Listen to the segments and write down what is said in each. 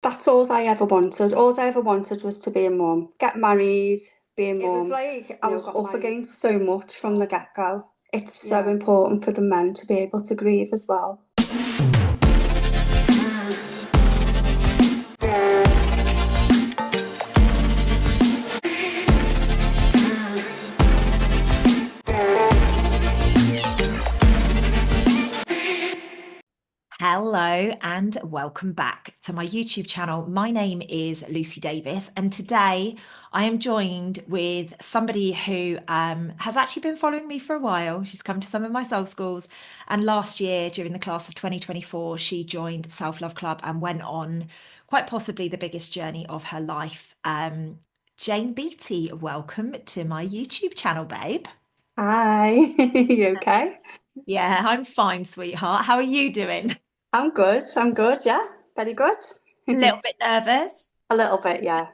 That's all I ever wanted. All I ever wanted was to be a mum, get married, be a mum. It was like I was up against so much from the get-go. It's so important for the men to be able to grieve as well. Hello and welcome back to my YouTube channel. My name is Lucy Davis, and today I am joined with somebody who has actually been following me for a while. She's come to some of my soul schools, and last year during the class of 2024, she joined Self Love Club and went on quite possibly the biggest journey of her life. Jane Beattie, welcome to my YouTube channel, babe. Hi, you okay? Yeah, I'm fine, sweetheart. How are you doing? I'm good. I'm good. Yeah, very good. A little bit nervous. A little bit, yeah.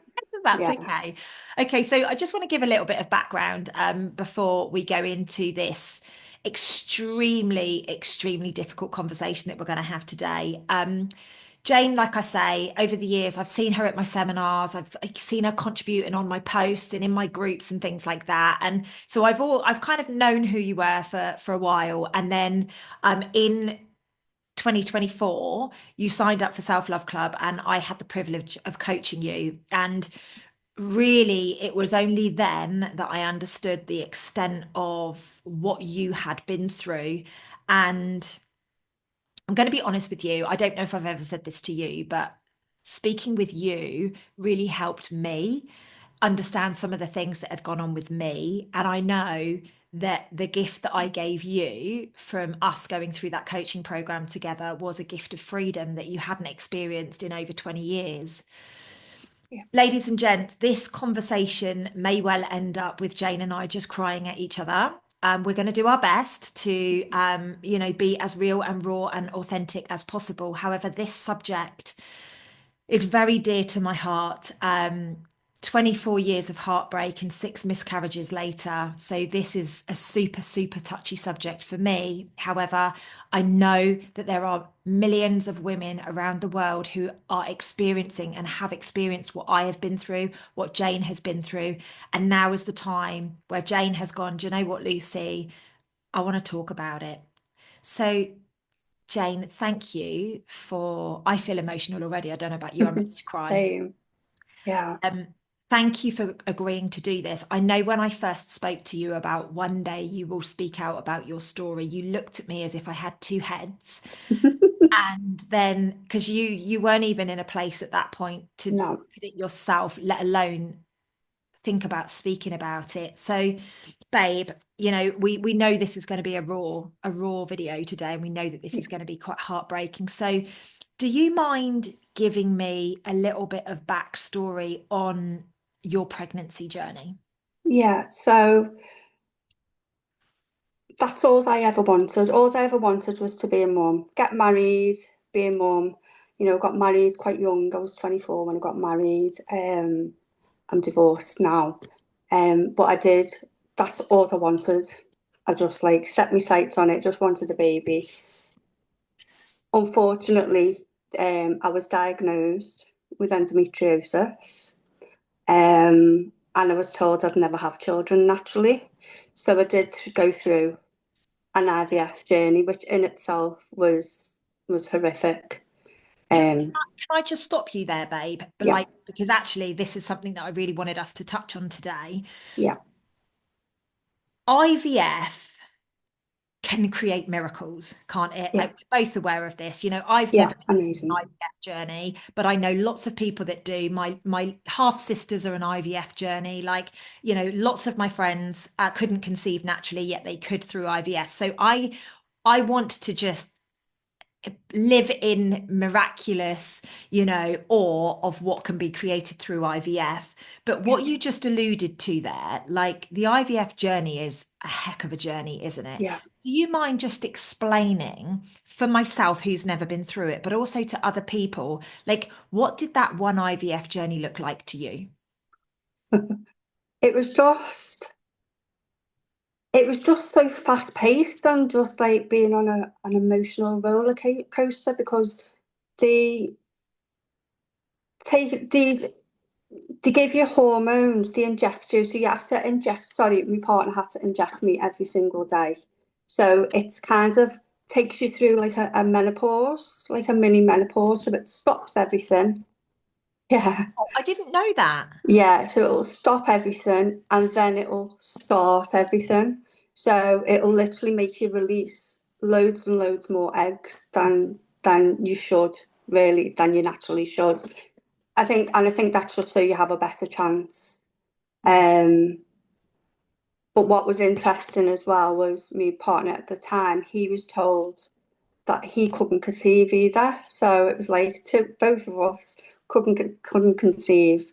That's Yeah. okay. Okay, so I just want to give a little bit of background before we go into this extremely difficult conversation that we're going to have today. Jane, like I say, over the years, I've seen her at my seminars. I've seen her contributing on my posts and in my groups and things like that. And so I've kind of known who you were for a while. And then in 2024, you signed up for Self Love Club, and I had the privilege of coaching you. And really, it was only then that I understood the extent of what you had been through. And I'm going to be honest with you, I don't know if I've ever said this to you, but speaking with you really helped me understand some of the things that had gone on with me. And I know that the gift that I gave you from us going through that coaching program together was a gift of freedom that you hadn't experienced in over 20 years. Yeah. Ladies and gents, this conversation may well end up with Jane and I just crying at each other. We're going to do our best to, be as real and raw and authentic as possible. However, this subject is very dear to my heart. 24 years of heartbreak and 6 miscarriages later. So, this is a super touchy subject for me. However, I know that there are millions of women around the world who are experiencing and have experienced what I have been through, what Jane has been through. And now is the time where Jane has gone, do you know what, Lucy? I want to talk about it. So, Jane, thank you for. I feel emotional already. I don't know about you. I'm ready to cry. Same. Yeah. Um, Thank you for agreeing to do this. I know when I first spoke to you about one day you will speak out about your story, you looked at me as if I had two heads. And then because you weren't even in a place at that point to look No. at it yourself, let alone think about speaking about it. So, babe, we know this is going to be a raw video today, and we know that this is going to be quite heartbreaking. So, do you mind giving me a little bit of backstory on your pregnancy journey? Yeah. So that's all I ever wanted. All I ever wanted was to be a mum, get married, be a mum. Got married quite young. I was 24 when I got married. I'm divorced now. But I did. That's all I wanted. I just like set my sights on it. Just wanted a baby. Unfortunately, I was diagnosed with endometriosis. And I was told I'd never have children naturally. So I did go through an IVF journey, which in itself was horrific. Can Um, I just stop you there, babe? But yeah, because actually, this is something that I really wanted us to touch on today. yeah, IVF can create miracles, can't it? yeah, Like we're both aware of this. I've yeah, never been on amazing. an IVF journey, but I know lots of people that do. My half sisters are an IVF journey. Like, lots of my friends couldn't conceive naturally, yet they could through IVF. So I want to just live in miraculous, awe of what can be created through IVF. But Yeah, what you just alluded to there, like the IVF journey is a heck of a journey, isn't it? yeah. Do you mind just explaining for myself who's never been through it, but also to other people, like what did that one IVF journey look like to you? It was just it was just so fast paced and just like being on an emotional roller coaster because the take these. They give you hormones, they inject you, so you have to inject. Sorry, my partner had to inject me every single day. So it's kind of takes you through like a menopause, like a mini menopause, so it stops everything. Yeah. Oh, I didn't know that. Yeah, so it'll stop everything and then it'll start everything. So it'll literally make you release loads and loads more eggs than you should, really, than you naturally should. I think that's just so you have a better chance. Um, but what was interesting as well was my partner at the time, he was told that he couldn't conceive either. So it was like both of us couldn't conceive.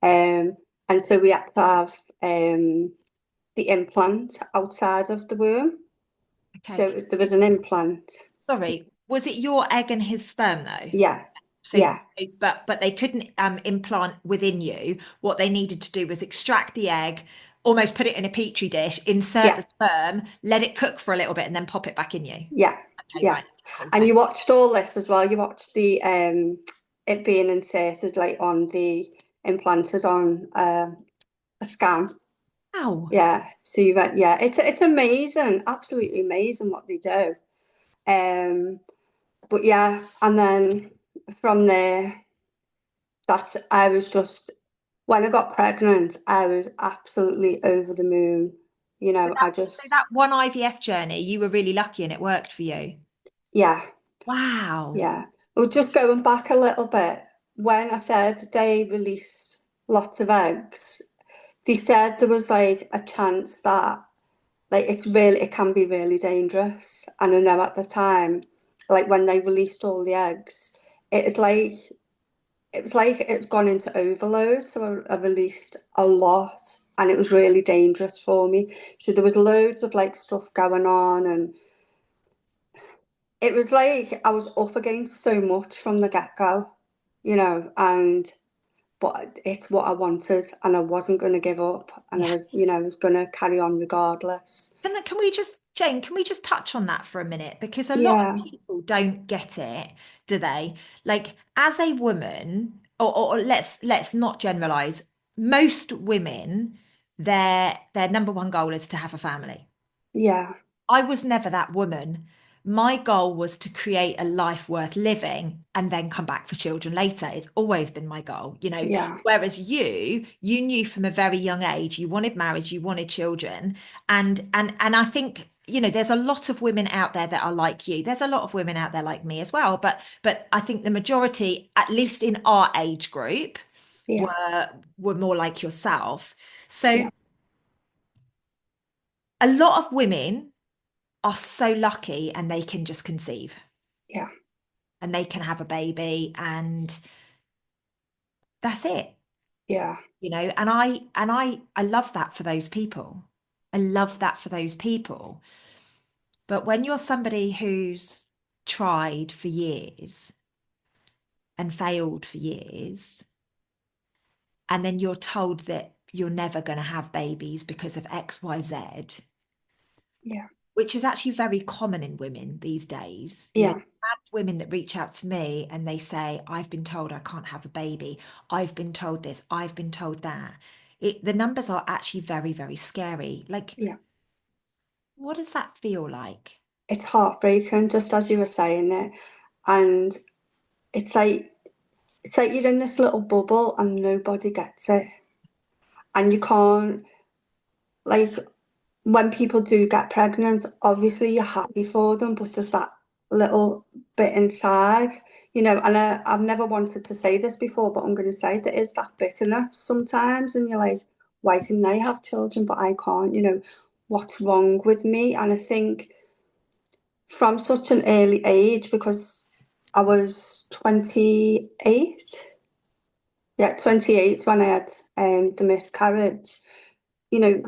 Um, and so we had to have the implant outside of the womb. Okay. So there was an implant. Sorry, was it your egg and his sperm though? Yeah, So, yeah, but they couldn't implant within you. What they needed to do was extract the egg, almost put it in a petri dish, insert yeah, the sperm, let it cook for a little bit, and then pop it back in you. yeah, Okay, yeah. right, cool, And thank you watched all this as well. You watched the it being inserted like on the implanted on a scan. you. Ow. Yeah. So you went, yeah, it's amazing, absolutely amazing what they do. Um, but yeah, and then from there, that's I was just when I got pregnant, I was absolutely over the moon. You So know, that, so that one IVF journey, you were really lucky and it worked for you. yeah, Wow. yeah. Well, just going back a little bit, when I said they released lots of eggs, they said there was like a chance that like it can be really dangerous. And I know at the time, like when they released all the eggs, it was like it's gone into overload. So I released a lot and it was really dangerous for me. So there was loads of like stuff going on and it was like I was up against so much from the get-go, and but it's what I wanted and I wasn't going to give up and Yeah. I was going to carry on regardless. Can we just, Jane, can we just touch on that for a minute? Because a lot of Yeah, people don't get it, do they? Like, as a woman, or let's not generalize, most women, their number one goal is to have a family. yeah, I was never that woman. My goal was to create a life worth living and then come back for children later. It's always been my goal, you know. yeah, Whereas you knew from a very young age you wanted marriage, you wanted children, and I think there's a lot of women out there that are like you. There's a lot of women out there like me as well, but I think the majority, at least in our age group, yeah, were more like yourself. yeah, So a lot of women are so lucky and they can just conceive yeah, and they can have a baby and that's it, yeah, and I love that for those people. I love that for those people. But when you're somebody who's tried for years and failed for years, and then you're told that you're never going to have babies because of XYZ, yeah, which is actually very common in women these days. yeah, I have women that reach out to me and they say, I've been told I can't have a baby. I've been told this. I've been told that. The numbers are actually very, very scary. Like, yeah. what does that feel like? It's heartbreaking, just as you were saying it, and it's like it's like you're in this little bubble and nobody gets it, and you can't like when people do get pregnant, obviously you're happy for them, but there's that little bit inside, and I've never wanted to say this before, but I'm going to say there is that bitterness sometimes, and you're like, why can they have children, but I can't, what's wrong with me? And I think from such an early age, because I was 28, yeah, 28 when I had the miscarriage, you know,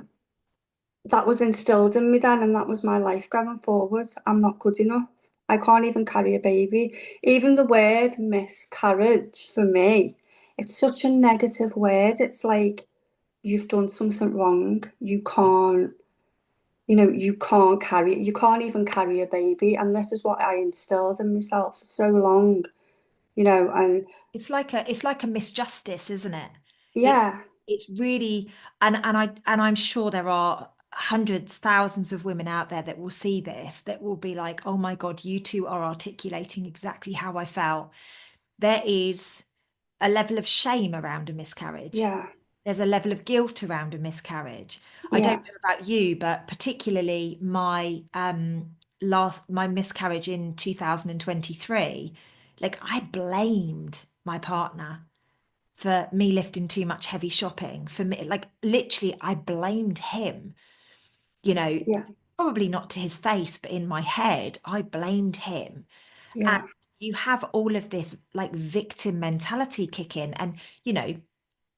that was instilled in me then, and that was my life going forward. I'm not good enough. I can't even carry a baby. Even the word miscarriage for me, it's such a negative word. It's like you've done something wrong. You can't you can't even carry a baby. And this is what I instilled in myself for so long. and It's like a misjustice, isn't it? It yeah, it's really, and I'm sure there are hundreds, thousands of women out there that will see this, that will be like, oh my God, you two are articulating exactly how I felt. There is a level of shame around a miscarriage. yeah, There's a level of guilt around a miscarriage. I don't yeah, know about you, but particularly my miscarriage in 2023, like I blamed my partner for me lifting too much heavy shopping. For me, like literally, I blamed him, you know, yeah, probably not to his face, but in my head, I blamed him. And yeah, you have all of this like victim mentality kick in. And, you know,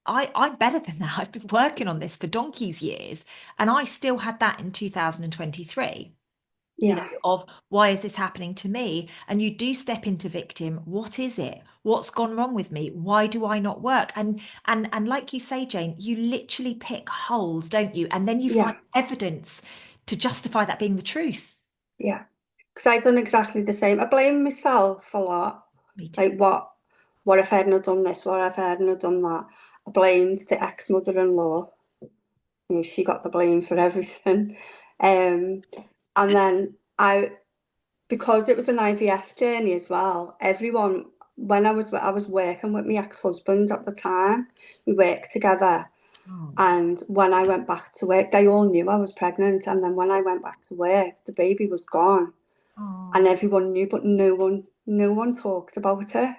I'm better than that. I've been working on this for donkey's years, and I still had that in 2023, you know, yeah, of why is this happening to me? And you do step into victim. What is it? What's gone wrong with me? Why do I not work? And like you say, Jane, you literally pick holes, don't you? And then you find yeah, evidence to justify that being the truth. yeah. Because I done exactly the same. I blame myself a lot. Me too. Like, what if I hadn't have done this? What if I hadn't have done that? I blamed the ex-mother-in-law. She got the blame for everything. Um, and then because it was an IVF journey as well, everyone, when I was working with my ex-husband at the time, we worked together. Oh, And when I went back to work, they all knew I was pregnant. And then when I went back to work, the baby was gone, and oh. everyone knew, but no one talked about it.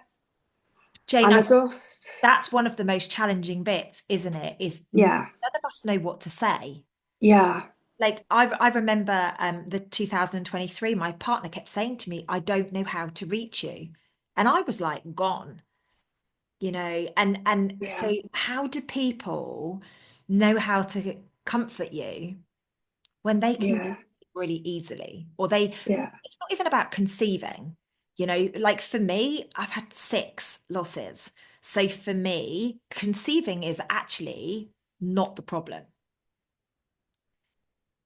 Jane, And I I think just, that's one of the most challenging bits, isn't it? Is none yeah, of us know what to say. yeah, Like I remember the 2023, my partner kept saying to me, I don't know how to reach you. And I was like, gone, you know, and yeah, so how do people know how to comfort you when they can yeah, really easily, or they, yeah, it's not even about conceiving, you know, like for me, I've had 6 losses. So for me, conceiving is actually not the problem.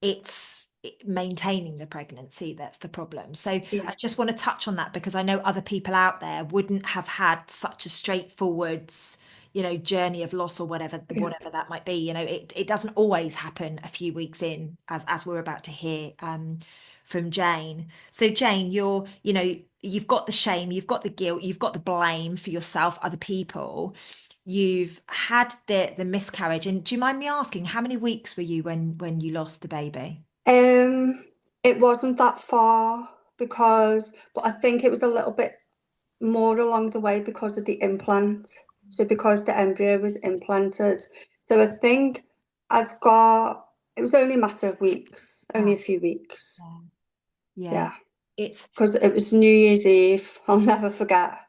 It's maintaining the pregnancy that's the problem. So yeah, I just want to touch on that because I know other people out there wouldn't have had such a straightforward, you know, journey of loss or yeah. whatever that might be. You know, it doesn't always happen a few weeks in, as we're about to hear from Jane. So Jane, you know, you've got the shame, you've got the guilt, you've got the blame for yourself, other people. You've had the miscarriage, and do you mind me asking how many weeks were you when you lost the baby? Um, it wasn't that far but I think it was a little bit more along the way because of the implant. So because the embryo was implanted. So I think it was only a matter of weeks, only Ah, a few weeks. yeah, yeah. Yeah. It's Because it was New Year's Eve. I'll never forget.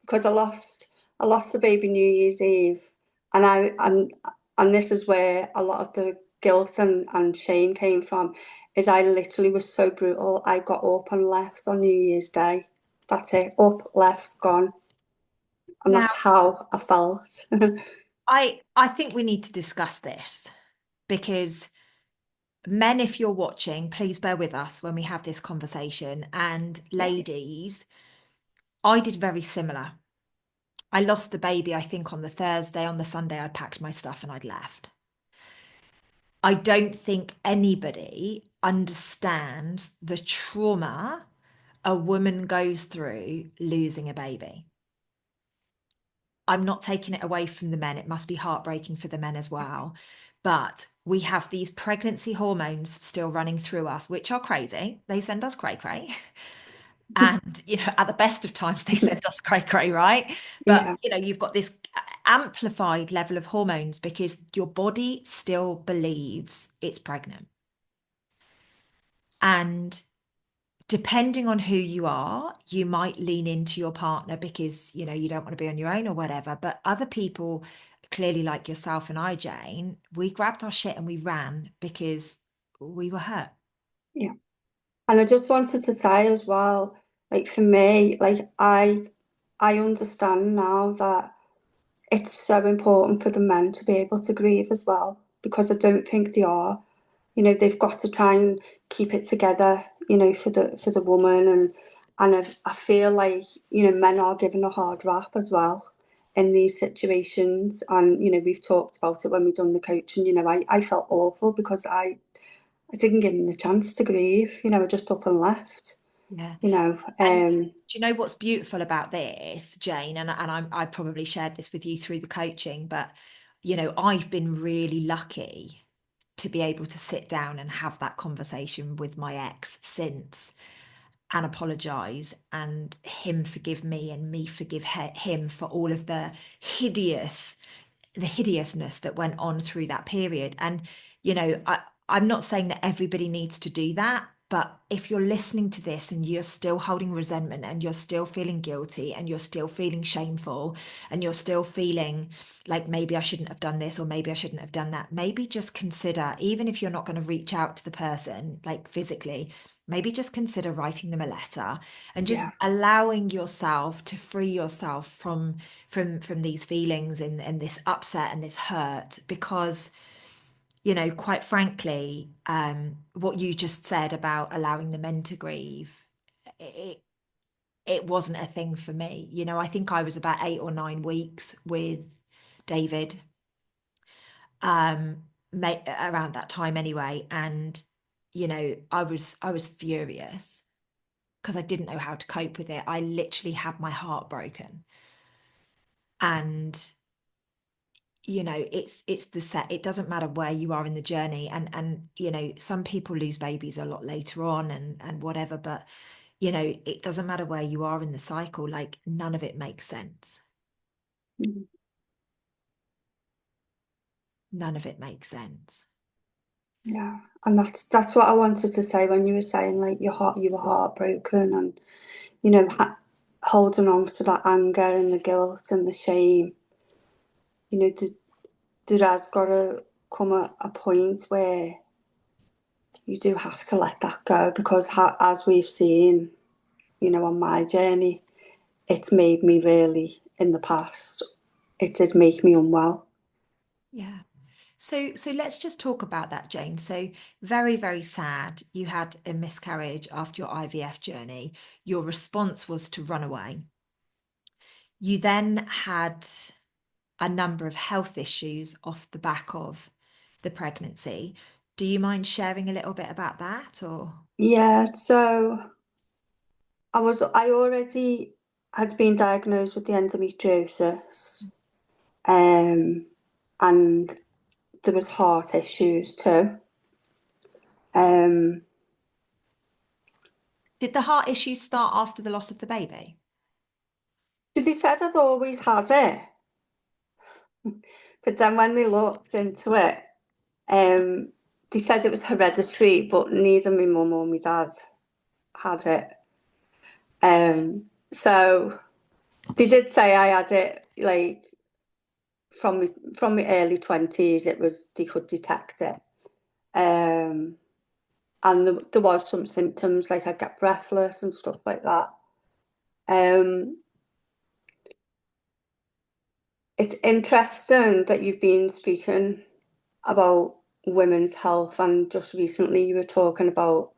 Because I lost the baby New Year's Eve. And and this is where a lot of the guilt and shame came from, is I literally was so brutal. I got up and left on New Year's Day. That's it. Up, left, gone. And now that's how I felt. I think we need to discuss this because men, if you're watching, please bear with us when we have this conversation. And Yeah. ladies, I did very similar. I lost the baby, I think, on the Thursday. On the Sunday, I'd packed my stuff and I'd left. I don't think anybody understands the trauma a woman goes through losing a baby. I'm not taking it away from the men. It must be heartbreaking for the men as well. But we have these pregnancy hormones still running through us, which are crazy. They send us cray cray. And, you know, at the best of times, they send us cray cray, right? But, Yeah. you know, you've got this amplified level of hormones because your body still believes it's pregnant. And depending on who you are, you might lean into your partner because, you know, you don't want to be on your own or whatever. But other people, clearly like yourself and I, Jane, we grabbed our shit and we ran because we were hurt. Yeah. And I just wanted to say as well, like for me, like I understand now that it's so important for the men to be able to grieve as well, because I don't think they are. They've got to try and keep it together, for the woman, And I feel like, you know, men are given a hard rap as well in these situations. And, you know, we've talked about it when we've done the coaching. You know, I felt awful because I didn't give him the chance to grieve. You know, I just up and left, Yeah. you know. And do you know what's beautiful about this, Jane? I probably shared this with you through the coaching, but you know, I've been really lucky to be able to sit down and have that conversation with my ex since and apologize and him forgive me and me forgive him for all of the hideousness that went on through that period. And, you know, I'm not saying that everybody needs to do that, but if you're listening to this and you're still holding resentment and you're still feeling guilty and you're still feeling shameful and you're still feeling like maybe I shouldn't have done this or maybe I shouldn't have done that, maybe just consider, even if you're not going to reach out to the person like physically, maybe just consider writing them a letter and just Yeah, allowing yourself to free yourself from these feelings and this upset and this hurt because you know quite frankly what you just said about allowing the men to grieve it it wasn't a thing for me. You know, I think I was about 8 or 9 weeks with David um around that time anyway, and you know I was furious because I didn't know how to cope with it. I literally had my heart broken. And you know it's the set, it doesn't matter where you are in the journey, and you know some people lose babies a lot later on and whatever, but you know it doesn't matter where you are in the cycle, like none of it makes sense. mm, None of it makes sense. yeah. And that's what I wanted to say when you were saying like you were heartbroken and, you know, holding on to that anger and the guilt and the shame. You know, there has got to come a point where you do have to let that go because, as we've seen, you know, on my journey, it's made me really, in the past, it did make me unwell. Yeah. So let's just talk about that, Jane. So very, very sad. You had a miscarriage after your IVF journey. Your response was to run away. You then had a number of health issues off the back of the pregnancy. Do you mind sharing a little bit about that or? Yeah, so I already had been diagnosed with the endometriosis, um, and there was heart issues too. Um, Did the heart issues start after the loss of the baby? so they said I'd always had it, but then when they looked into it, um, they said it was hereditary, but neither my mum or my dad had it. Um, so they did say I had it like from my early 20s. It was they could detect it. Um, and there was some symptoms like I get breathless and stuff like that. Um, it's interesting that you've been speaking about women's health, and just recently you were talking about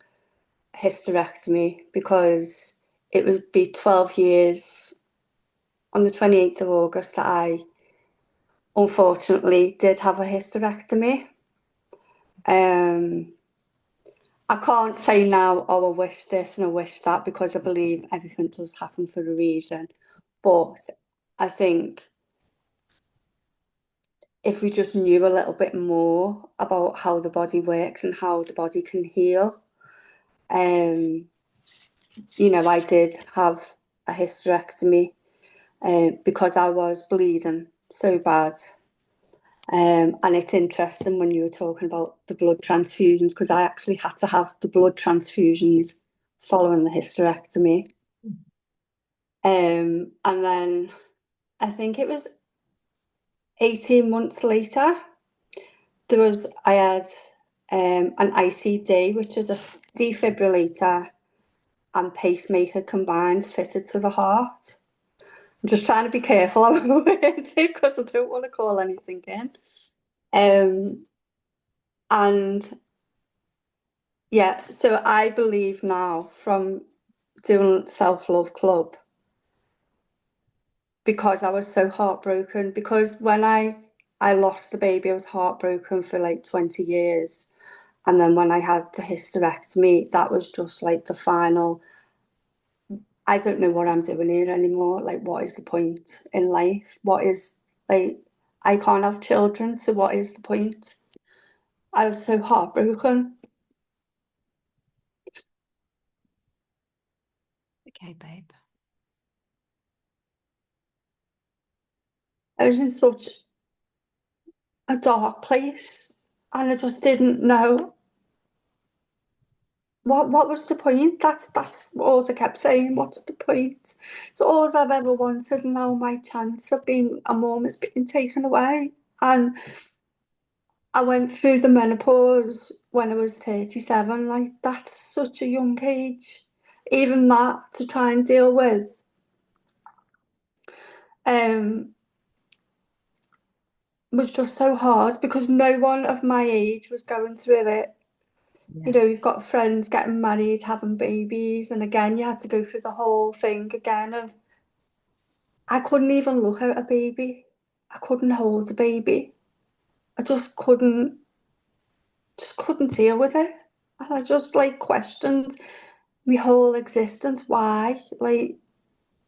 hysterectomy because it would be 12 years on the 28th of August that I unfortunately did have a hysterectomy. Um, I can't say now, oh, I wish this and I wish that, because I believe everything does happen for a reason. But I think if we just knew a little bit more about how the body works and how the body can heal, um, you know, I did have a hysterectomy because I was bleeding so bad. And it's interesting when you were talking about the blood transfusions because I actually had to have the blood transfusions following the hysterectomy. And then I think it was 18 months later, I had an ICD, which is a defibrillator and pacemaker combined fitted to the heart. I'm just trying to be careful how I word it because I don't want to call anything in. Um, and yeah, so I believe now from doing self-love club because I was so heartbroken. Because when I lost the baby, I was heartbroken for like 20 years. And then when I had the hysterectomy, that was just like the final. I don't know what I'm doing here anymore. Like, what is the point in life? What is, like, I can't have children, so what is the point? I was so heartbroken. Okay, babe. I was in such a dark place, and I just didn't know what was the point. That's all I kept saying. What's the point? So all I've ever wanted, and now my chance of being a mum has been taken away. And I went through the menopause when I was 37. Like, that's such a young age. Even that to try and deal with um was just so hard because no one of my age was going through it. You Yeah. know, you've got friends getting married, having babies, and again, you had to go through the whole thing again of I couldn't even look at a baby. I couldn't hold a baby. I just couldn't deal with it. And I just like questioned my whole existence. Why? Like,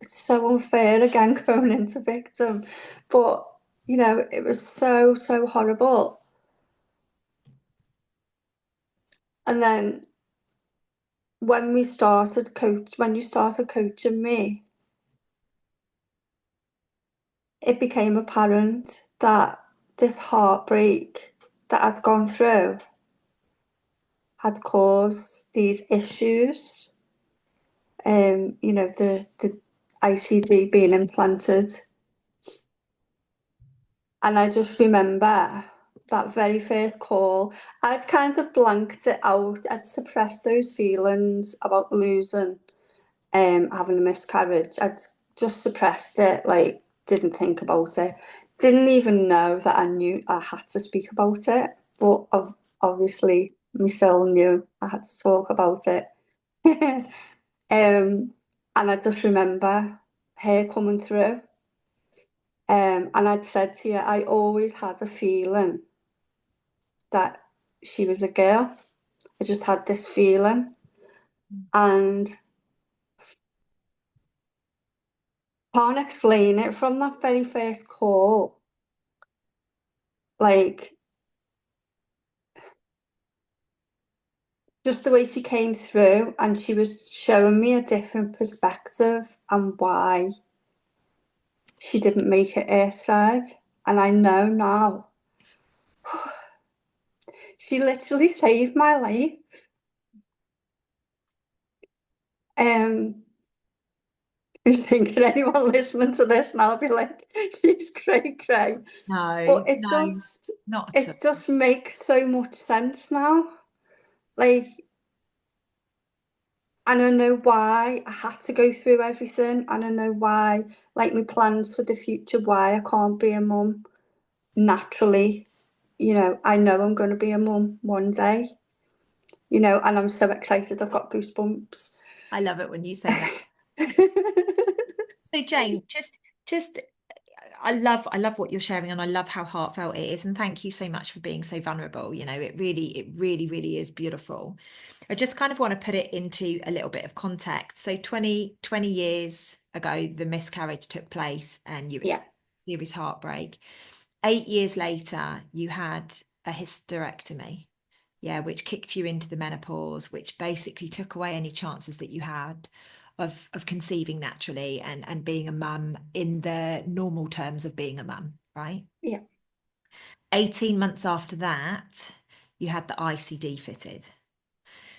it's so unfair again going into victim. But, you know, it was so, so horrible. And then when you started coaching me, it became apparent that this heartbreak that I'd gone through had caused these issues. You know, the ICD being implanted. And I just remember that very first call, I'd kind of blanked it out. I'd suppressed those feelings about losing, having a miscarriage. I'd just suppressed it, like, didn't think about it. Didn't even know that I knew I had to speak about it. But obviously, Michelle knew I had to talk about it. And I just remember her coming through. And I'd said to you, I always had a feeling that she was a girl. I just had this feeling. And can't explain it from that very first call. Like, just the way she came through and she was showing me a different perspective and why she didn't make it earthside. And I know now, she literally saved my life. Um, I think anyone listening to this now be like, she's cray cray. No, But it no, just not at it all. just makes so much sense now. Like, and I know why I had to go through everything, and I know why, like, my plans for the future, why I can't be a mum naturally. You know, I know I'm going to be a mum one day, you know, and I'm so excited. I've got goosebumps. I love it when you say that. So Jane, just I love what you're sharing and I love how heartfelt it is. And thank you so much for being so vulnerable. You know, really is beautiful. I just kind of want to put it into a little bit of context. So 20 years ago, the miscarriage took place and you Yeah, experienced serious heartbreak. 8 years later, you had a hysterectomy, yeah, which kicked you into the menopause, which basically took away any chances that you had of conceiving naturally and being a mum in the normal terms of being a mum, right? yeah, 18 months after that, you had the ICD fitted.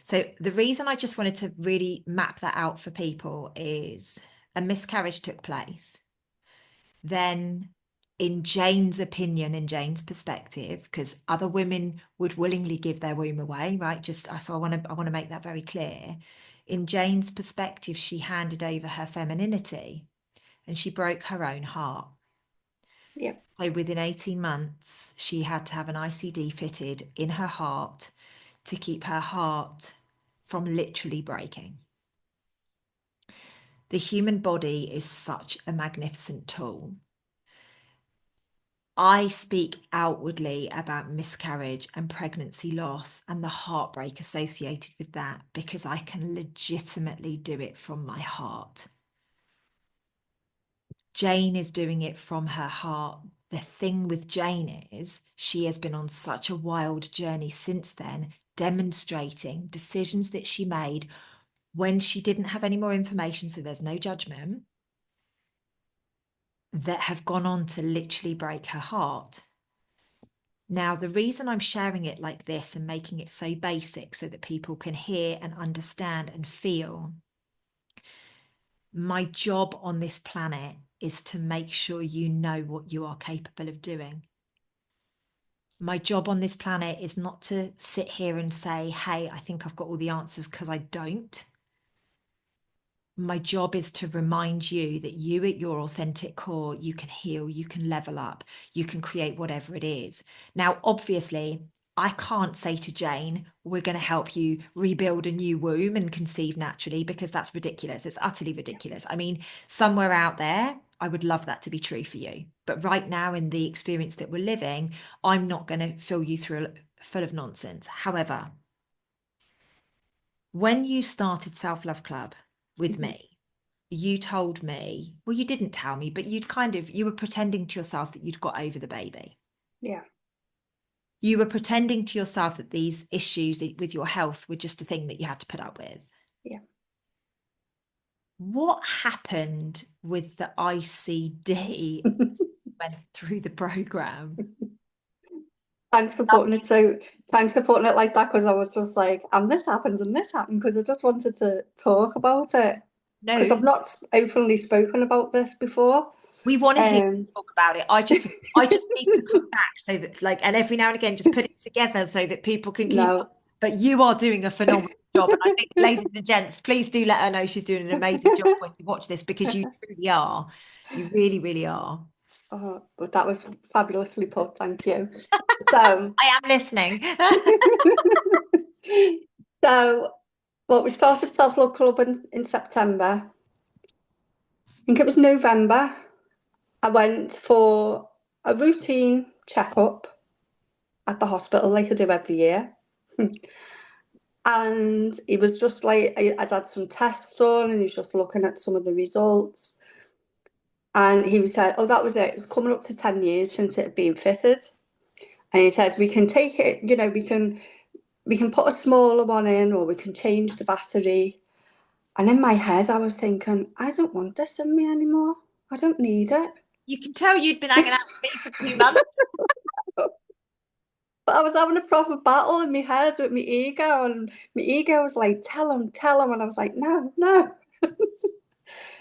So the reason I just wanted to really map that out for people is a miscarriage took place. Then, in Jane's opinion, in Jane's perspective, because other women would willingly give their womb away, right? Just so I want to make that very clear. In Jane's perspective, she handed over her femininity and she broke her own heart. yeah. So within 18 months, she had to have an ICD fitted in her heart to keep her heart from literally breaking. The human body is such a magnificent tool. I speak outwardly about miscarriage and pregnancy loss and the heartbreak associated with that because I can legitimately do it from my heart. Jane is doing it from her heart. The thing with Jane is she has been on such a wild journey since then, demonstrating decisions that she made when she didn't have any more information, so there's no judgment, that have gone on to literally break her heart. Now, the reason I'm sharing it like this and making it so basic so that people can hear and understand and feel, my job on this planet is to make sure you know what you are capable of doing. My job on this planet is not to sit here and say, hey, I think I've got all the answers, because I don't. My job is to remind you that you at your authentic core, you can heal, you can level up, you can create whatever it is. Now, obviously, I can't say to Jane, we're going to help you rebuild a new womb and conceive naturally, because that's ridiculous. It's utterly ridiculous. I mean, somewhere out there, I would love that to be true for you. But right now, in the experience that we're living, I'm not going to fill you through full of nonsense. However, when you started Self Love Club with Mhm. me, you told me, well, you didn't tell me, but you were pretending to yourself that you'd got over the baby. Yeah. You were pretending to yourself that these issues with your health were just a thing that you had to put up with. Yeah. What happened with the ICD as you went through the program? Thanks for putting it so. Thanks for putting it like that, because I was just like, and this happened and this happened, because I just wanted to talk about it, because No, I've not openly spoken about this before. we want to hear you Um, talk about it. I just need to come back so that, like, and every now and again just put it together so that people can keep no. up. But you are doing a phenomenal job. And I think, ladies and gents, please do let her know she's doing an amazing job when you watch this, because you truly are. You really, really are. Oh, but that was fabulously put. Thank you. So, I am listening. so, well, we started Self Love Club in September. I think it was November. I went for a routine checkup at the hospital, like I do every year. And he was just like, I'd had some tests done, and he was just looking at some of the results. And he said, oh, that was it. It was coming up to 10 years since it had been fitted. And he said, we can take it, we can put a smaller one in, or we can change the battery. And in my head, I was thinking, I don't want this in me anymore. I don't need it. You can tell you'd been hanging out with me for 2 months. But I was having a proper battle in my head with my ego, and my ego was like, tell him. And I was like, no, no.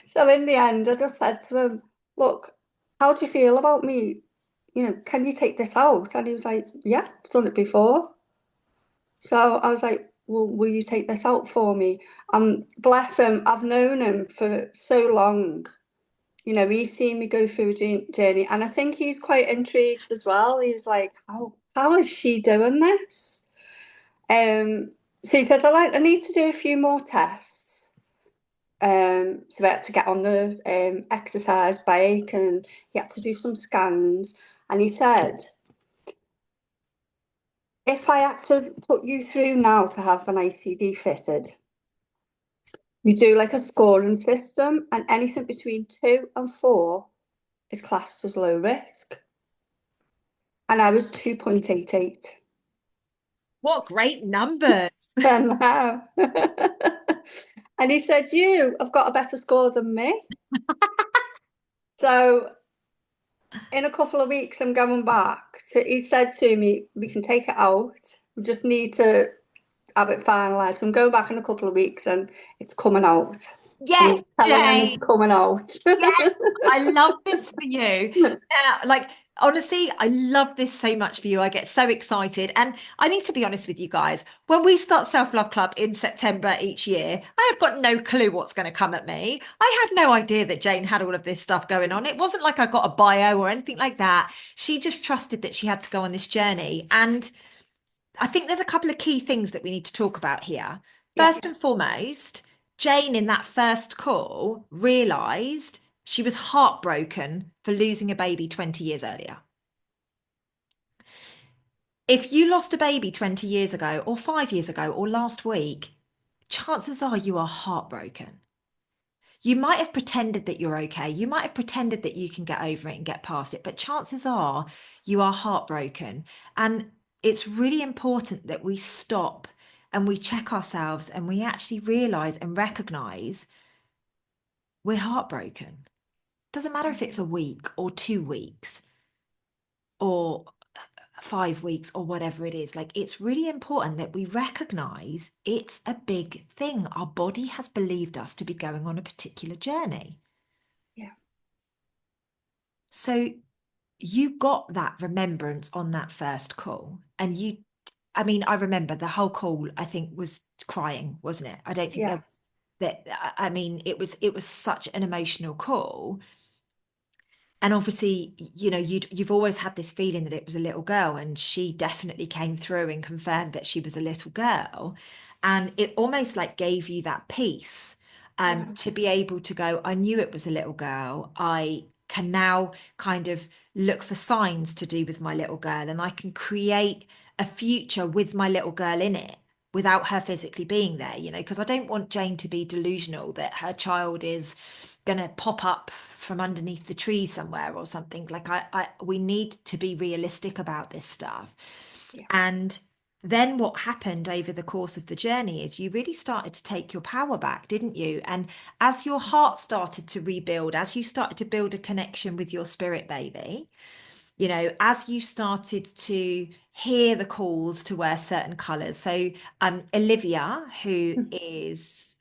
So in the end, I just said to him, look, how do you feel about me? Can you take this out? And he was like, yeah, I've done it before. So I was like, well, will you take this out for me? Bless him, I've known him for so long. He's seen me go through a journey, and I think he's quite intrigued as well. He was like, how is she doing this? Um, so he said, I need to do a few more tests. So we had to get on the exercise bike, and he had to do some scans. And he said, if I had to put you through now to have an ICD fitted, we do like a scoring system, and anything between 2 and 4 is classed as low risk. And I was 2.88. What great numbers. And now, and he said, you have got a better score than me. So in a couple of weeks, I'm going back. He said to me, we can take it out. We just need to have it finalised. So I'm going back in a couple of weeks, and it's coming out. Yes, I'm telling him it's Jane. coming out. Yes, I love this for you. Like, honestly, I love this so much for you. I get so excited. And I need to be honest with you guys. When we start Self Love Club in September each year, I have got no clue what's going to come at me. I had no idea that Jane had all of this stuff going on. It wasn't like I got a bio or anything like that. She just trusted that she had to go on this journey. And I think there's a couple of key things that we need to talk about here. Yeah. First and foremost, Jane, in that first call, realized she was heartbroken for losing a baby 20 years earlier. If you lost a baby 20 years ago, or 5 years ago, or last week, chances are you are heartbroken. You might have pretended that you're okay. You might have pretended that you can get over it and get past it, but chances are you are heartbroken. And it's really important that we stop and we check ourselves and we actually realize and recognize we're heartbroken. Doesn't matter if it's a week or 2 weeks or 5 weeks or whatever it is. Like, it's really important that we recognize it's a big thing. Our body has believed us to be going on a particular journey. Yeah. So you got that remembrance on that first call. And I mean, I remember the whole call, I think, was crying, wasn't it? I don't think there Yeah. was that. I mean, it was such an emotional call. And obviously, you've always had this feeling that it was a little girl, and she definitely came through and confirmed that she was a little girl. And it almost like gave you that peace, Yeah. to be able to go, I knew it was a little girl. I can now kind of look for signs to do with my little girl, and I can create a future with my little girl in it without her physically being there, because I don't want Jane to be delusional that her child is going to pop up from underneath the tree somewhere or something. Like, we need to be realistic about this stuff. Yeah. And then what happened over the course of the journey is you really started to take your power back, didn't you? And as your heart started to rebuild, as you started to build a connection with your spirit baby, as you started to hear the calls to wear certain colors. So Olivia, who is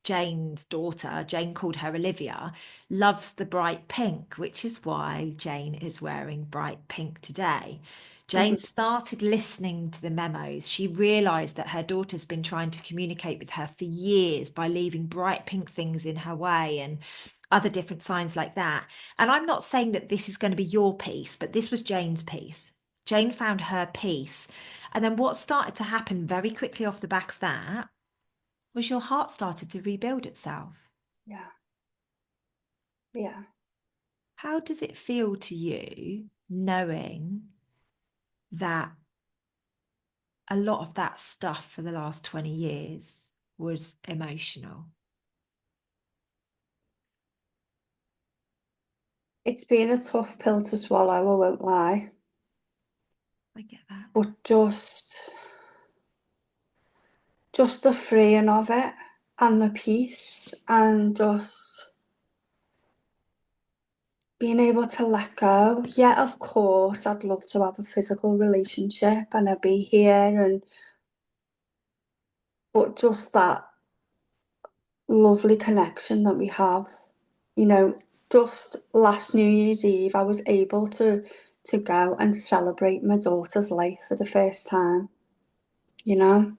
Jane's daughter, Jane called her Olivia, loves the bright pink, which is why Jane is wearing bright pink today. Jane Mhm. started listening to the memos. She realized that her daughter's been trying to communicate with her for years by leaving bright pink things in her way and other different signs like that. And I'm not saying that this is going to be your piece, but this was Jane's piece. Jane found her piece. And then what started to happen very quickly off the back of that was your heart started to rebuild itself. Yeah. Yeah. How does it feel to you knowing that a lot of that stuff for the last 20 years was emotional? It's been a tough pill to swallow, I won't lie. I get that. But just the freeing of it and the peace and just being able to let go. Yeah, of course, I'd love to have a physical relationship and I'd be here but just that lovely connection that we have. You know, just last New Year's Eve, I was able to go and celebrate my daughter's life for the first time. You know,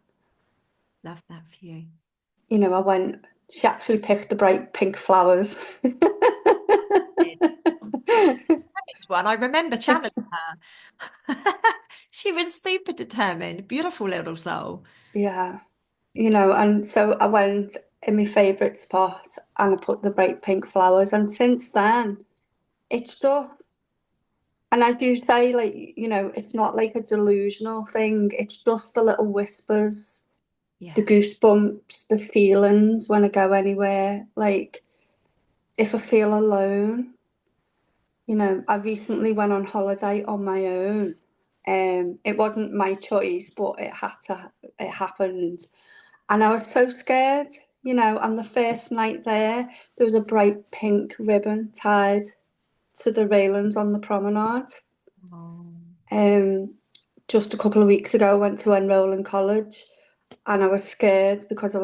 Love that for you. I went. She actually picked the bright pink flowers. One, I remember channeling her. She was super determined, beautiful little soul. Yeah, and so I went in my favourite spot and I put the bright pink flowers. And since then, it's just, and as you say, like, it's not like a delusional thing. It's just the little whispers, the Yeah, goosebumps, the feelings when I go anywhere. Like, if I feel alone, I recently went on holiday on my own. It wasn't my choice, but it happened. And I was so scared, and the first night there was a bright pink ribbon tied to the railings on the promenade. oh, Um, just a couple of weeks ago, I went to enroll in college and I was scared because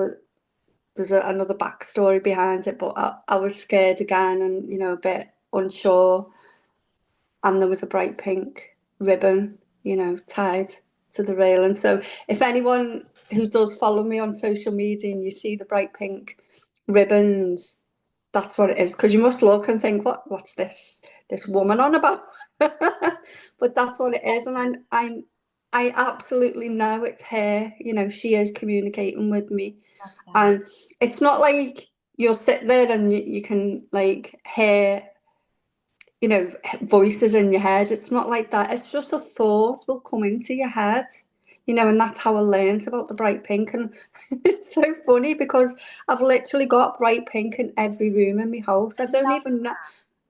there's another backstory behind it, but I was scared again and, a bit unsure. And there was a bright pink ribbon, tied to the railing. So if anyone who does follow me on social media and you see the bright pink ribbons, that's what it is. Because you must look and think, what's this woman on about? But that's what it is. And I absolutely know it's her. She is communicating with me. Love that. And it's not like you'll sit there and you can like hear, voices in your head. It's not like that. It's just a thought will come into your head, and that's how I learned about the bright pink. And it's so funny because I've literally got bright pink in every room in my house. I I don't love even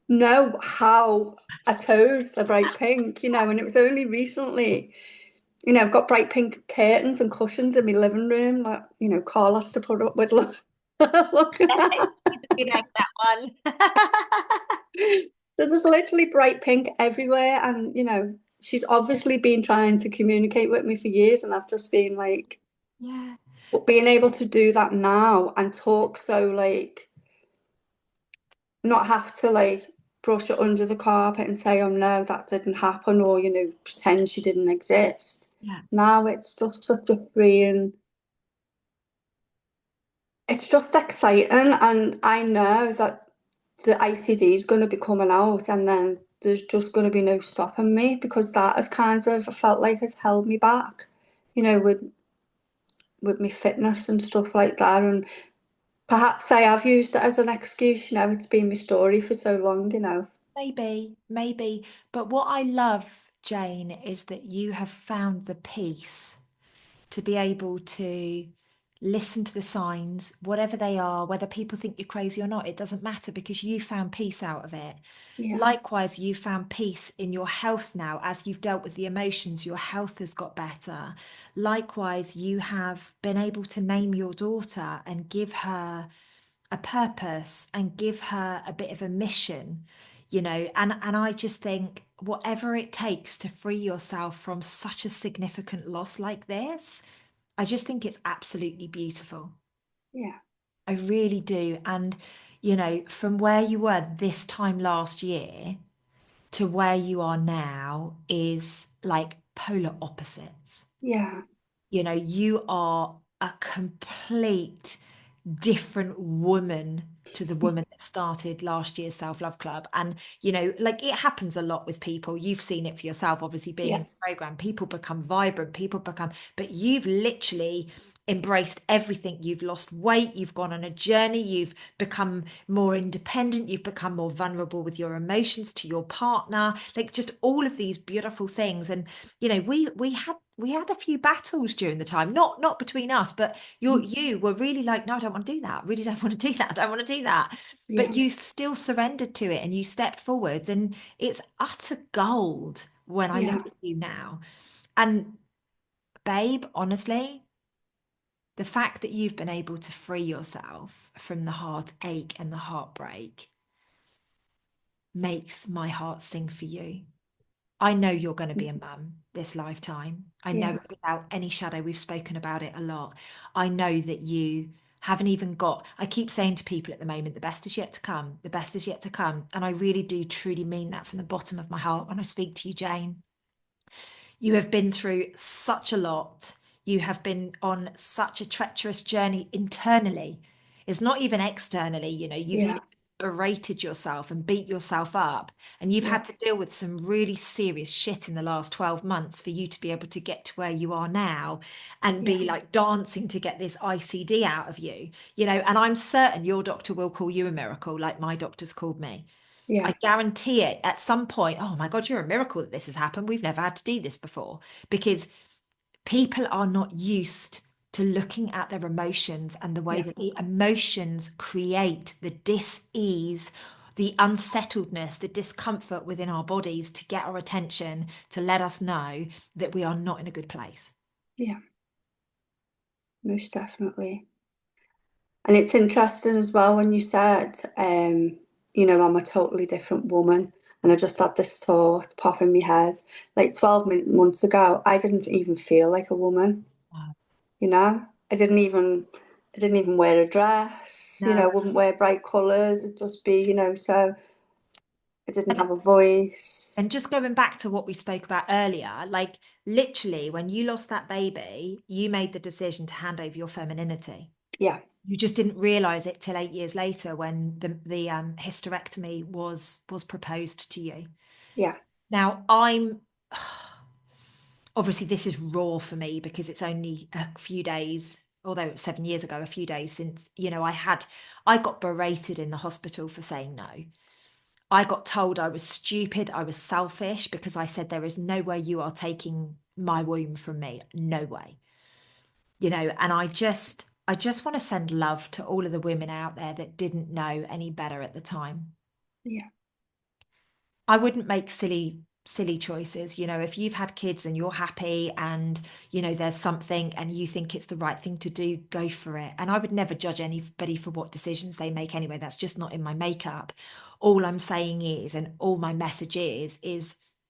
know how I chose the bright pink, and it was only recently. I've got bright pink curtains and cushions in my living room that, Carl has to put up with. Looking that. at. You like that one. So there's literally bright pink everywhere, and she's obviously been trying to communicate with me for years, and I've just been like, Yeah. but being able to do that now and talk so like, not have to like brush it under the carpet and say, oh no, that didn't happen, or pretend she didn't exist. Yeah. Now it's just such a freeing. It's just exciting, and I know that the ICD is going to be coming out, and then there's just going to be no stopping me because that has kind of I felt like has held me back, with my fitness and stuff like that. And perhaps I have used it as an excuse. It's been my story for so long. Maybe, maybe. But what I love, Jane, is that you have found the peace to be able to listen to the signs, whatever they are, whether people think you're crazy or not, it doesn't matter because you found peace out of it. Yeah, Likewise, you found peace in your health now as you've dealt with the emotions, your health has got better. Likewise, you have been able to name your daughter and give her a purpose and give her a bit of a mission, and I just think whatever it takes to free yourself from such a significant loss like this, I just think it's absolutely beautiful. yeah, I really do. And, from where you were this time last year to where you are now is like polar opposites. yeah, You are a complete different woman to the woman that started last year's self-love club. And like it happens a lot with people. You've seen it for yourself, obviously being in the yes, program. People become vibrant, but you've literally embraced everything. You've lost weight, you've gone on a journey, you've become more independent, you've become more vulnerable with your emotions to your partner, like just all of these beautiful things. And we had a few battles during the time, not between us, but you were really like, no, I don't want to do that. I really don't want to do that. I don't want to do that. But yeah, you still surrendered to it and you stepped forwards. And it's utter gold when I look yeah, at you now. And babe, honestly, the fact that you've been able to free yourself from the heartache and the heartbreak makes my heart sing for you. I know you're going to be a mum this lifetime. I know yeah, it without any shadow. We've spoken about it a lot. I know that you haven't even got, I keep saying to people at the moment, the best is yet to come. The best is yet to come. And I really do truly mean that from the bottom of my heart when I speak to you, Jane. You have been through such a lot. You have been on such a treacherous journey internally. It's not even externally, you've yeah, literally berated yourself and beat yourself up. And you've yeah, had to deal with some really serious shit in the last 12 months for you to be able to get to where you are now and yeah, be like dancing to get this ICD out of you. And I'm certain your doctor will call you a miracle like my doctor's called me. yeah, I guarantee it at some point. Oh my God, you're a miracle that this has happened. We've never had to do this before because people are not used to looking at their emotions and the way yeah, that the emotions create the dis-ease, the unsettledness, the discomfort within our bodies to get our attention, to let us know that we are not in a good place. yeah, most definitely. And it's interesting as well when you said, I'm a totally different woman. And I just had this thought pop in my head. Like 12 months ago, I didn't even feel like a woman, Wow. you know? I didn't even wear a dress, No. wouldn't wear bright colours. It'd just be, so I didn't And have a voice. and just going back to what we spoke about earlier, like literally when you lost that baby, you made the decision to hand over your femininity. Yeah, You just didn't realize it till 8 years later when the hysterectomy was proposed to you. yeah, Now I'm obviously this is raw for me because it's only a few days, although it was 7 years ago, a few days since, I got berated in the hospital for saying no. I got told I was stupid, I was selfish because I said there is no way you are taking my womb from me. No way. And I just want to send love to all of the women out there that didn't know any better at the time. Yeah, I wouldn't make silly choices. If you've had kids and you're happy and there's something and you think it's the right thing to do, go for it. And I would never judge anybody for what decisions they make anyway. That's just not in my makeup. All I'm saying is, and all my message is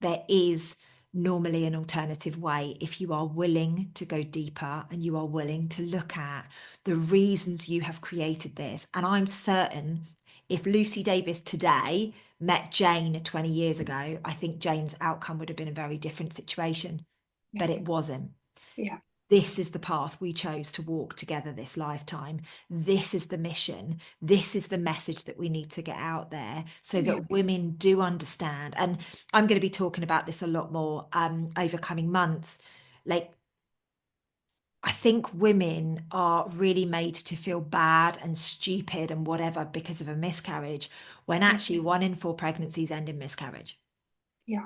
there is normally an alternative way if you are willing to go deeper and you are willing to look at the reasons you have created this. And I'm certain if Lucy Davis today met Jane 20 years ago, I think Jane's outcome would have been a very different situation, yeah, but it wasn't. yeah, This is the path we chose to walk together this lifetime. This is the mission. This is the message that we need to get out there so yeah, that women do understand. And I'm going to be talking about this a lot more over coming months. Like, I think women are really made to feel bad and stupid and whatever because of a miscarriage, when yeah, actually 1 in 4 pregnancies end in miscarriage. yeah,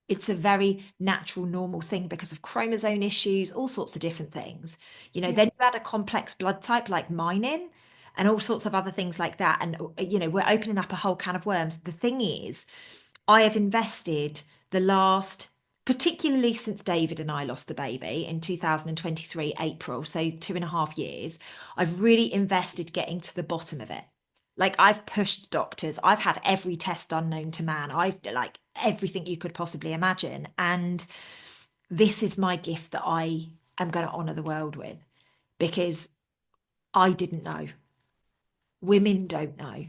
It's a very natural, normal thing because of chromosome issues, all sorts of different things. yeah, Then you add a complex blood type like mine in, and all sorts of other things like that. And, we're opening up a whole can of worms. The thing is, I have invested the last, particularly since David and I lost the baby in 2023, April, so 2.5 years, I've really invested getting to the bottom of it. Like I've pushed doctors, I've had every test done known to man, I've like everything you could possibly imagine. And this is my gift that I am going to honor the world with because I didn't know. Women don't know.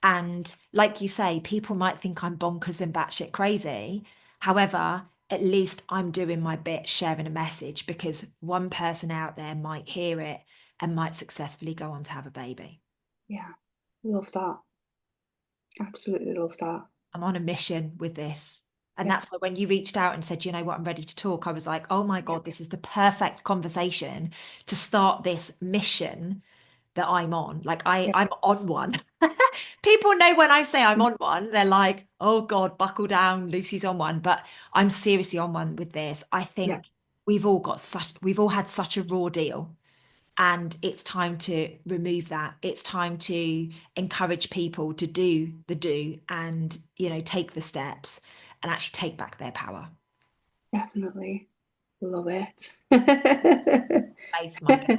And like you say, people might think I'm bonkers and batshit crazy. However, at least I'm doing my bit sharing a message because one person out there might hear it and might successfully go on to have a baby. yeah. Love that. Absolutely love that. I'm on a mission with this. And Yeah, that's why when you reached out and said, you know what, I'm ready to talk, I was like, oh my yeah, God, this is the perfect conversation to start this mission that I'm on. Like yeah, I'm on one. People know when I say I'm on one, they're like, oh God, buckle down, Lucy's on one. But I'm seriously on one with this. I yeah, think we've all had such a raw deal. And it's time to remove that. It's time to encourage people to do the do and, take the steps and actually take back their power. definitely. Love it. Base, my girl.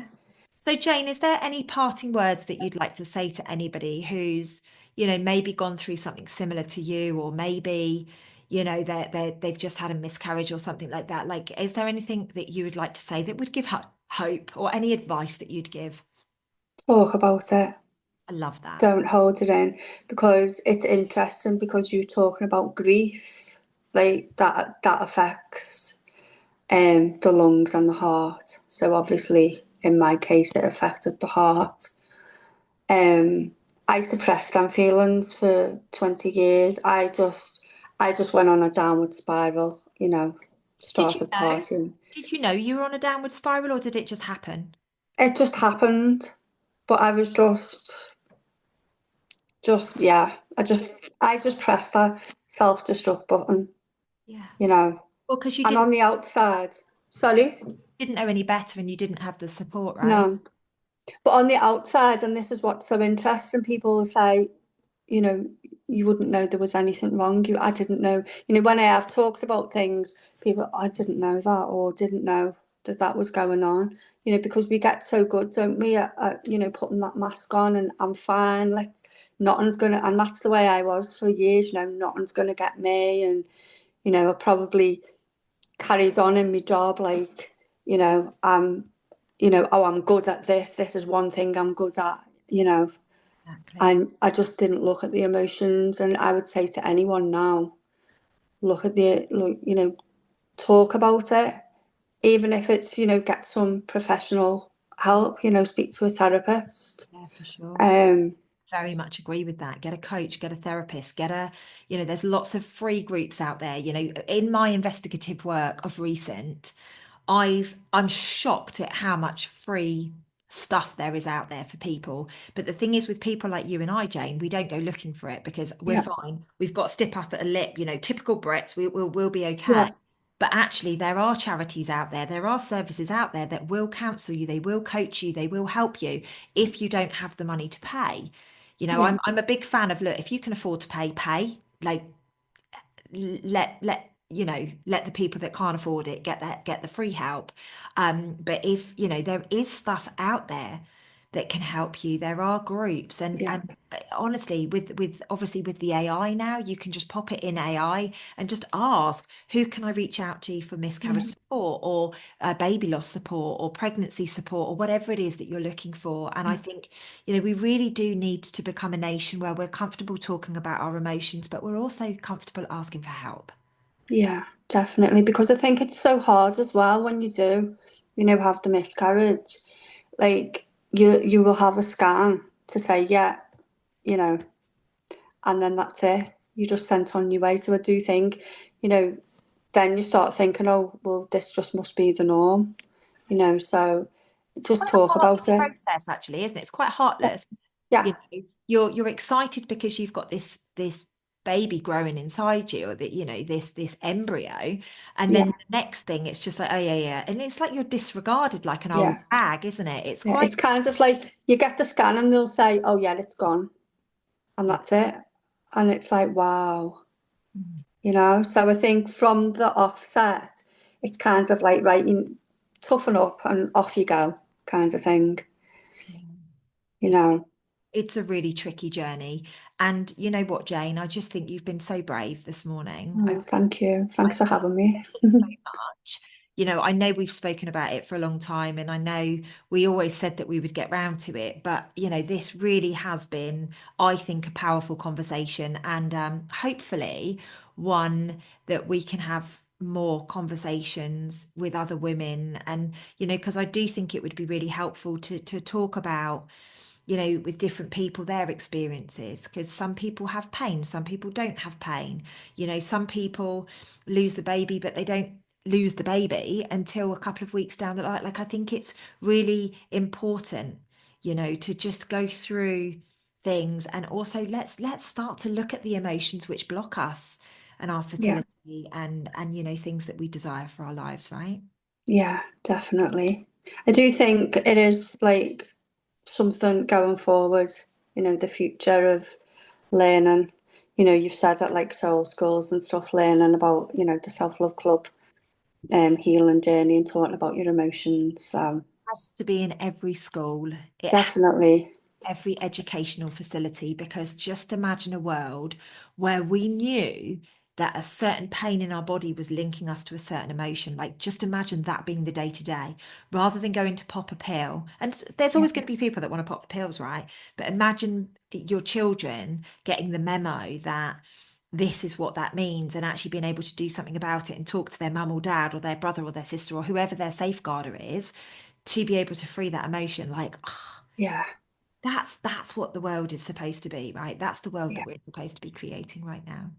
So, Jane, is there any parting words that you'd like to say to anybody who's, maybe gone through something similar to you, or maybe, they've just had a miscarriage or something like that? Like, is there anything that you would like to say that would give hope or any advice that you'd give? Talk about it. I love that. Don't hold it in because it's interesting because you're talking about grief, like that affects the lungs and the heart. So obviously in my case it affected the heart. Um I suppressed them feelings for 20 years. I just went on a downward spiral, Did you started know? partying. Did you know you were on a downward spiral, or did it just happen? It just happened, but I was just yeah, I just pressed that self-destruct button, Yeah. you know. Well, because you And didn't on the outside, sorry, didn't know any better and you didn't have the support, right? no, but on the outside, and this is what's so interesting, people will say, you know, you wouldn't know there was anything wrong. I didn't know. When I have talked about things, people, I didn't know that, or didn't know that that was going on. Because we get so good, don't we, at putting that mask on and I'm fine. Nothing's gonna, and that's the way I was for years. Nothing's gonna get me, and I probably carried on in my job I'm, oh, I'm good at this. This is one thing I'm good at. You know, Exactly. and I just didn't look at the emotions. And I would say to anyone now, look, talk about it, even if it's, get some professional help, speak to a therapist. Yeah, for sure. Um, very much agree with that. Get a coach, get a therapist, there's lots of free groups out there. In my investigative work of recent, I'm shocked at how much free stuff there is out there for people. But the thing is, with people like you and I, Jane, we don't go looking for it because we're Yeah, fine. We've got stip up at a lip, typical Brits, we'll be okay. yeah, But actually, there are charities out there, there are services out there that will counsel you, they will coach you, they will help you if you don't have the money to pay. yeah, I'm a big fan of, look, if you can afford to pay, pay. Like, let the people that can't afford it get the free help. But if there is stuff out there that can help you, there are groups, yeah, and honestly, with obviously with the AI now, you can just pop it in AI and just ask, who can I reach out to for miscarriage yeah, support, or baby loss support, or pregnancy support, or whatever it is that you're looking for. And I yeah. think we really do need to become a nation where we're comfortable talking about our emotions, but we're also comfortable asking for help. Yeah, definitely. Because I think it's so hard as well when you do, have the miscarriage. Like you will have a scan to say, yeah, you know, and then that's it. You just sent on your way. So I do think, you know, then you start thinking, oh, well, this just must be the norm, so It's just quite a talk heartless about it. process, actually, isn't it? It's quite Yeah, heartless. yeah, You're excited because you've got this baby growing inside you, or that this embryo, and then yeah, the next thing it's just like, oh yeah, yeah, and it's like you're disregarded like an old yeah, bag, isn't it? It's yeah. quite. It's kind of like you get the scan and they'll say, oh, yeah, it's gone. And Yeah. that's it. And it's like, wow, Mm. So I think from the offset, it's kind of like, right, you toughen up and off you go, kind of thing, Yeah. you It's know. it's a really tricky journey. And you know what, Jane? I just think you've been so brave this morning. Oh, thank you. I Thanks for having me. appreciate it so much. I know we've spoken about it for a long time, and I know we always said that we would get round to it, but this really has been, I think, a powerful conversation, and hopefully one that we can have more conversations with other women, and because I do think it would be really helpful to talk about with different people, their experiences, because some people have pain, some people don't have pain. Some people lose the baby, but they don't lose the baby until a couple of weeks down the line. Like, I think it's really important, to just go through things, and also let's start to look at the emotions which block us and our Yeah, fertility, and things that we desire for our lives, right? yeah, definitely. I do think it is like something going forward, the future of learning. You've said at like soul schools and stuff, learning about, the self-love club, healing journey and talking about your emotions. So Has to be in every school. definitely, Every educational facility, because just imagine a world where we knew that a certain pain in our body was linking us to a certain emotion. Like, just imagine that being the day to day, rather than going to pop a pill. And there's yeah, always going to be people that want to pop the pills, right? But imagine your children getting the memo that this is what that means, and actually being able to do something about it and talk to their mum or dad or their brother or their sister or whoever their safeguarder is, to be able to free that emotion. Like, yeah, that's what the world is supposed to be, right? That's the world yeah. that we're supposed to be creating right now.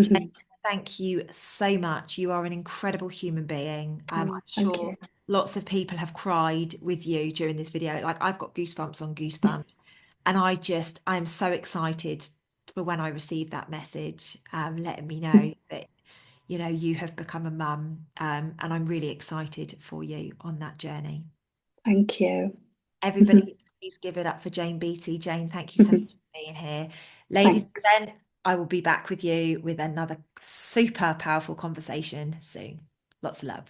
Jane, thank you so much. You are an incredible human being. I'm Oh, thank sure you. lots of people have cried with you during this video. Like, I've got goosebumps on goosebumps. And I'm so excited for when I receive that message, letting me know that, you have become a mum. And I'm really excited for you on that journey. Thank you. Everybody, please give it up for Jane Beattie. Jane, thank you so much for being here. Ladies Thanks. and gents, I will be back with you with another super powerful conversation soon. Lots of love.